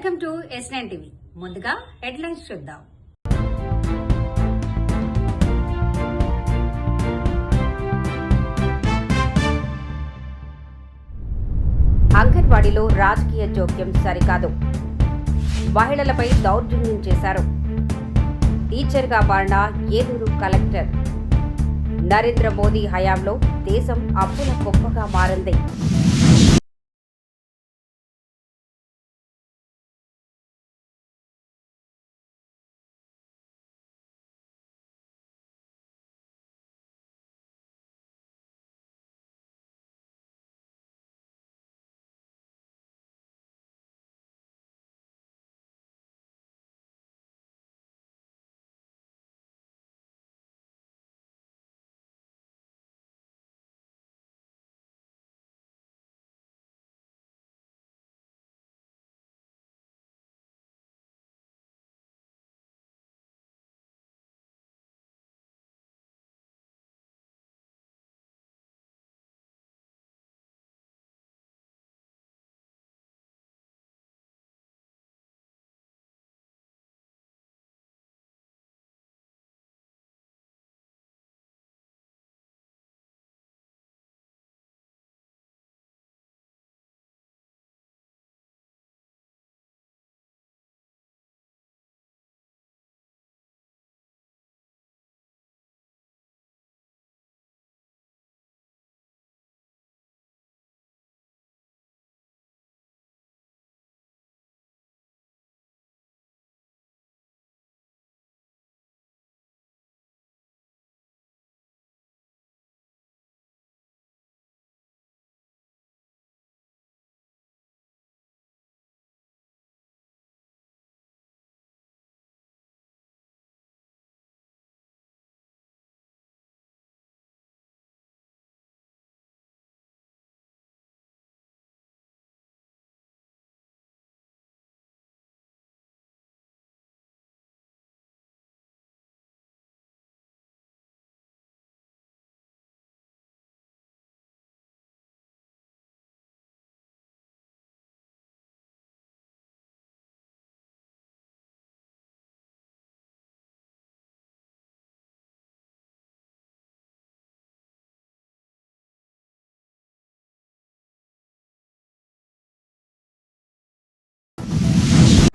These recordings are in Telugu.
Welcome to S9 TV. ముందుగా హెడ్లైన్స్ చూద్దాం. అంగన్వాడీలో రాజకీయ జోక్యం సరికాదు. మహిళలపై దౌర్జన్యం చేశారు. టీచర్గా మారిన ఏలూరు కలెక్టర్. నరేంద్ర మోదీ హయాంలో దేశం అప్పుల కుప్పగా మారింది.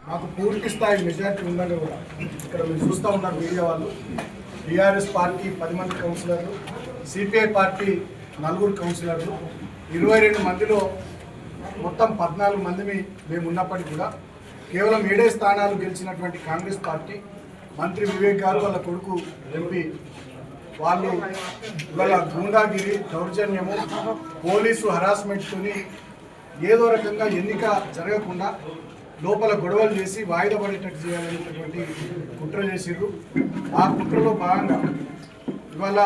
మాకు పూర్తి స్థాయి మెజార్టీ ఉందని కూడా ఇక్కడ మీరు చూస్తూ ఉన్నారు మీడియా వాళ్ళు. టీఆర్ఎస్ పార్టీ 10 మంది కౌన్సిలర్లు, సిపిఐ పార్టీ 4 కౌన్సిలర్లు, 22 మందిలో మొత్తం 14 మందిని మేము ఉన్నప్పటికీ కూడా కేవలం 7 స్థానాలు గెలిచినటువంటి కాంగ్రెస్ పార్టీ మంత్రి వివేక్ గారు వాళ్ళ కొడుకు ఎంపీ వాళ్ళు ఇవాళ గూండాగిరి, దౌర్జన్యము, పోలీసు హరాస్మెంట్తోని ఏదో రకంగా ఎన్నిక జరగకుండా లోపల గొడవలు చేసి వాయిదా పడేటట్టు చేయాలనేటటువంటి కుట్ర చేసిర్రు. ఆ కుట్రలో భాగంగా ఇవాళ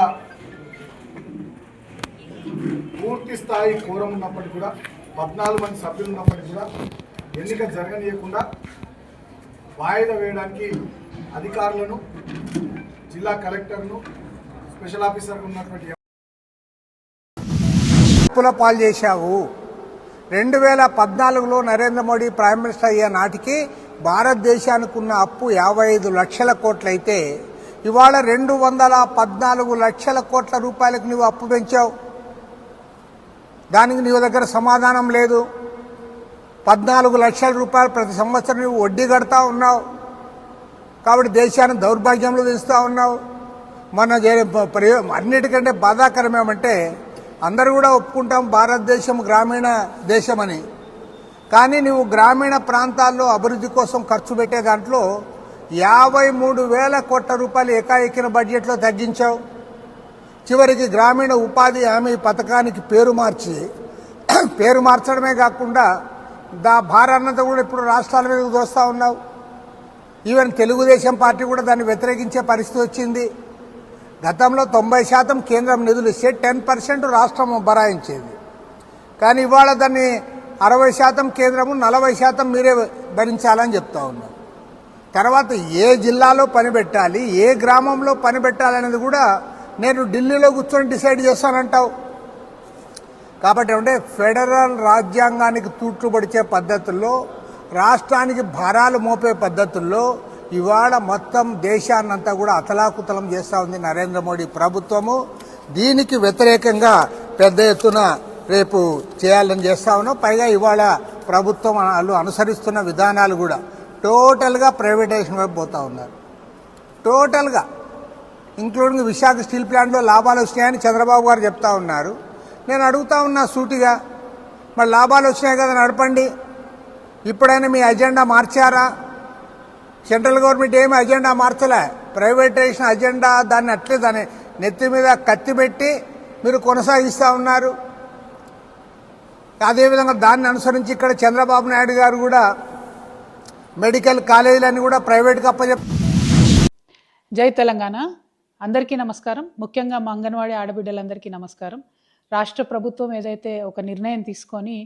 పూర్తి స్థాయి కోరం ఉన్నప్పటికీ కూడా 14 మంది సభ్యులు ఉన్నప్పటికీ కూడా ఎన్నిక జరగనీయకుండా వాయిదా వేయడానికి అధికారులను, జిల్లా కలెక్టర్ను, స్పెషల్ ఆఫీసర్గా ఉన్నటువంటి అప్పుల పాలు చేశావు. 2014లో నరేంద్ర మోడీ ప్రైమ్ మినిస్టర్ అయ్యే నాటికి భారతదేశానికి ఉన్న అప్పు 55 లక్షల కోట్లయితే ఇవాళ 214 లక్షల కోట్ల రూపాయలకు నువ్వు అప్పు పెంచావు. దానికి నీ దగ్గర సమాధానం లేదు. 14 లక్షల రూపాయలు ప్రతి సంవత్సరం నువ్వు వడ్డీ కడతా ఉన్నావు. కాబట్టి దేశాన్ని దౌర్భాగ్యంలో దించుతూ ఉన్నావు. అన్నిటికంటే బాధాకరమేమంటే అందరూ కూడా ఒప్పుకుంటాం భారతదేశం గ్రామీణ దేశమని, కానీ నువ్వు గ్రామీణ ప్రాంతాల్లో అభివృద్ధి కోసం ఖర్చు పెట్టే దాంట్లో 53,000 కోట్ల రూపాయలు ఏకాఏకిన బడ్జెట్లో తగ్గించావు. చివరికి గ్రామీణ ఉపాధి హామీ పథకానికి పేరు మార్చడమే కాకుండా భారాన్నంతా కూడా ఇప్పుడు రాష్ట్రాల మీద దోస్తూ ఉన్నావు. ఈవెన్ తెలుగుదేశం పార్టీ కూడా దాన్ని వ్యతిరేకించే పరిస్థితి వచ్చింది. గతంలో 90% కేంద్రం నిధులు ఇస్తే 10% రాష్ట్రం భరాయించేది. కానీ ఇవాళ దాన్ని 60% కేంద్రము, 40% మీరే భరించాలని చెప్తా ఉన్నాం. తర్వాత ఏ జిల్లాలో పని పెట్టాలి, ఏ గ్రామంలో పని పెట్టాలనేది కూడా నేను ఢిల్లీలో కూర్చొని డిసైడ్ చేస్తానంటావు. కాబట్టి అంటే ఫెడరల్ రాజ్యాంగానికి తూట్లు పడిచే పద్ధతుల్లో రాష్ట్రానికి భారాలు మోపే పద్ధతుల్లో ఇవాళ మొత్తం దేశాన్నంతా కూడా అతలాకుతలం చేస్తూ ఉంది నరేంద్ర మోడీ ప్రభుత్వము. దీనికి వ్యతిరేకంగా పెద్ద ఎత్తున రేపు చేయాలని చేస్తా ఉన్నాం. పైగా ఇవాళ ప్రభుత్వం వాళ్ళు అనుసరిస్తున్న విధానాలు కూడా టోటల్గా ప్రైవేటైజేషన్ వైపు పోతూ ఉన్నారు. టోటల్గా ఇంక్లూడింగ్ విశాఖ స్టీల్ ప్లాంట్లో లాభాలు వచ్చినాయని చంద్రబాబు గారు చెప్తా ఉన్నారు. నేను అడుగుతా ఉన్నా సూటిగా, మరి లాభాలు వచ్చినాయి కదా నడపండి, ఇప్పుడైనా మీ అజెండా మార్చారా? సెంట్రల్ గవర్నమెంట్ ఏమి అజెండా మార్చలే, ప్రైవేటైజేషన్ అజెండా దాన్ని అట్లే దాన్ని నెత్తి మీద కత్తి పెట్టి మీరు కొనసాగిస్తూ ఉన్నారు. అదేవిధంగా దాన్ని అనుసరించి ఇక్కడ చంద్రబాబు నాయుడు గారు కూడా మెడికల్ కాలేజీలన్నీ కూడా ప్రైవేట్గా జై తెలంగాణ. అందరికీ నమస్కారం. ముఖ్యంగా మా అంగన్వాడీ ఆడబిడ్డలందరికీ నమస్కారం. రాష్ట్ర ప్రభుత్వం ఏదైతే ఒక నిర్ణయం తీసుకొని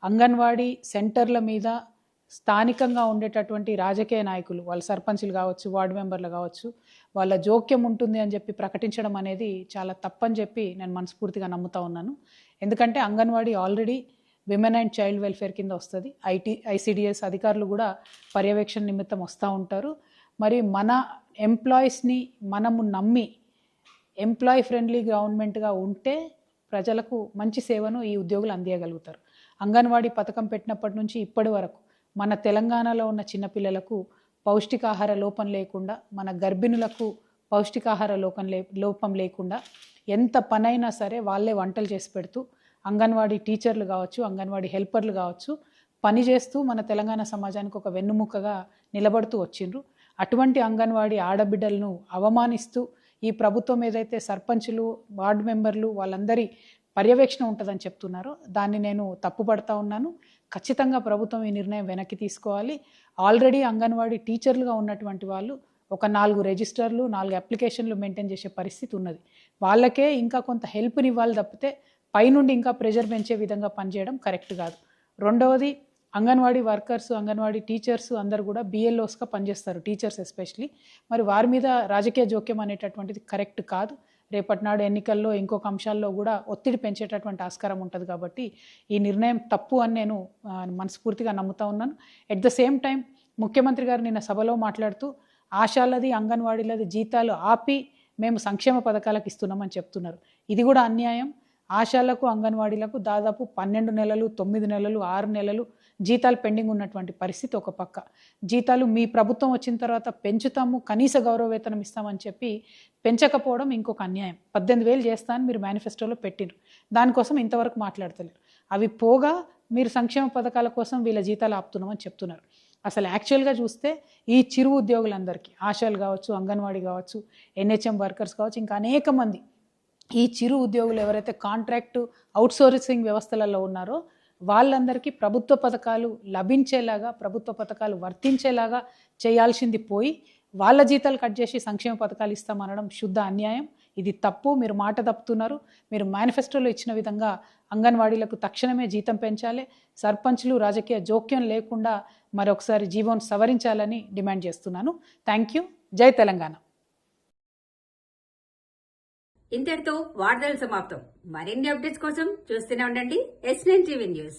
అంగన్వాడీ సెంటర్ల మీద స్థానికంగా ఉండేటటువంటి రాజకీయ నాయకులు, వాళ్ళ సర్పంచులు కావచ్చు, వార్డు మెంబర్లు కావచ్చు, వాళ్ళ జోక్యం ఉంటుంది అని చెప్పి ప్రకటించడం అనేది చాలా తప్పని చెప్పి నేను మనస్ఫూర్తిగా నమ్ముతా ఉన్నాను. ఎందుకంటే anganwadi already women and child welfare కింద వస్తుంది. ఐసిడిఎస్ అధికారులు కూడా పర్యవేక్షణ నిమిత్తం వస్తూ ఉంటారు. మరి మన ఎంప్లాయీస్ని మనము నమ్మి ఎంప్లాయీ ఫ్రెండ్లీ గవర్నమెంట్గా ఉంటే ప్రజలకు మంచి సేవను ఈ ఉద్యోగులు అందియగలుగుతారు. అంగన్వాడీ పథకం పెట్టినప్పటి నుంచి ఇప్పటి వరకు మన తెలంగాణలో ఉన్న చిన్నపిల్లలకు పౌష్టికాహార లోపం లేకుండా, మన గర్భిణులకు పౌష్టికాహార లోపం లేకుండా ఎంత పనైనా సరే వాళ్ళే వంటలు చేసి పెడుతూ అంగన్వాడీ టీచర్లు కావచ్చు, అంగన్వాడీ హెల్పర్లు కావచ్చు, పని చేస్తూ మన తెలంగాణ సమాజానికి ఒక వెన్నుముక్కగా నిలబడుతూ వచ్చిండ్రు. అటువంటి అంగన్వాడీ ఆడబిడ్డలను అవమానిస్తూ ఈ ప్రభుత్వం ఏదైతే సర్పంచులు, వార్డు మెంబర్లు వాళ్ళందరి పర్యవేక్షణ ఉంటుందని చెప్తున్నారో దాన్ని నేను తప్పుపడతా ఉన్నాను. ఖచ్చితంగా ప్రభుత్వం ఈ నిర్ణయం వెనక్కి తీసుకోవాలి. ఆల్రెడీ అంగన్వాడీ టీచర్లుగా ఉన్నటువంటి వాళ్ళు ఒక 4 రిజిస్టర్లు, 4 అప్లికేషన్లు మెయింటైన్ చేసే పరిస్థితి ఉన్నది. వాళ్ళకే ఇంకా కొంత హెల్ప్ని ఇవ్వాలి తప్పితే పైనుండి ఇంకా ప్రెషర్ పెంచే విధంగా పనిచేయడం కరెక్ట్ కాదు. రెండవది, అంగన్వాడీ వర్కర్స్, అంగన్వాడీ టీచర్స్ అందరు కూడా బిఎల్ఓస్గా పనిచేస్తారు, టీచర్స్ ఎస్పెషలీ. మరి వారి మీద రాజకీయ జోక్యం అనేటటువంటిది కరెక్ట్ కాదు. రేపటి నాడు ఎన్నికల్లో ఇంకొక అంశాల్లో కూడా ఒత్తిడి పెంచేటటువంటి ఆస్కారం ఉంటుంది. కాబట్టి ఈ నిర్ణయం తప్పు అని నేను మనస్ఫూర్తిగా నమ్ముతా ఉన్నాను. ఎట్ ద సేమ్ టైం ముఖ్యమంత్రి గారు నిన్న సభలో మాట్లాడుతూ ఆశాలది, అంగన్వాడీలది జీతాలు ఆపి మేము సంక్షేమ పథకాలకు ఇస్తున్నామని చెప్తున్నారు. ఇది కూడా అన్యాయం. ఆశాలకు, అంగన్వాడీలకు దాదాపు 12 నెలలు, 9 నెలలు, 6 నెలలు జీతాలు పెండింగ్ ఉన్నటువంటి పరిస్థితి ఒక పక్క. జీతాలు మీ ప్రభుత్వం వచ్చిన తర్వాత పెంచుతాము, కనీస గౌరవ వేతనం ఇస్తామని చెప్పి పెంచకపోవడం ఇంకొక అన్యాయం. 18,000 చేస్తానని మీరు మేనిఫెస్టోలో పెట్టిండ్రు, దానికోసం ఇంతవరకు మాట్లాడతలేరు. అవి పోగా మీరు సంక్షేమ పథకాల కోసం వీళ్ళ జీతాలు ఆపుతున్నామని చెప్తున్నారు. అసలు యాక్చువల్గా చూస్తే ఈ చిరు ఉద్యోగులందరికీ, ఆశాలు కావచ్చు, అంగన్వాడీ కావచ్చు, ఎన్హెచ్ఎం వర్కర్స్ కావచ్చు, ఇంకా అనేక మంది ఈ చిరు ఉద్యోగులు ఎవరైతే కాంట్రాక్టు అవుట్సోర్సింగ్ వ్యవస్థలలో ఉన్నారో వాళ్ళందరికీ ప్రభుత్వ పథకాలు లభించేలాగా, ప్రభుత్వ పథకాలు వర్తించేలాగా చేయాల్సింది పోయి వాళ్ళ జీతాలు కట్ చేసి సంక్షేమ పథకాలు ఇస్తామనడం శుద్ధ అన్యాయం. ఇది తప్పు. మీరు మాట తప్పుతున్నారు. మీరు మేనిఫెస్టోలో ఇచ్చిన విధంగా అంగన్వాడీలకు తక్షణమే జీతం పెంచాలి, సర్పంచ్లు రాజకీయ జోక్యం లేకుండా మరొకసారి జీవోను సవరించాలని డిమాండ్ చేస్తున్నాను. Thank you. జై తెలంగాణ. ఇంతటితో వార్తలు సమాప్తం. మరిన్ని అప్డేట్స్ కోసం చూస్తూనే ఉండండి S9 టీవీ న్యూస్.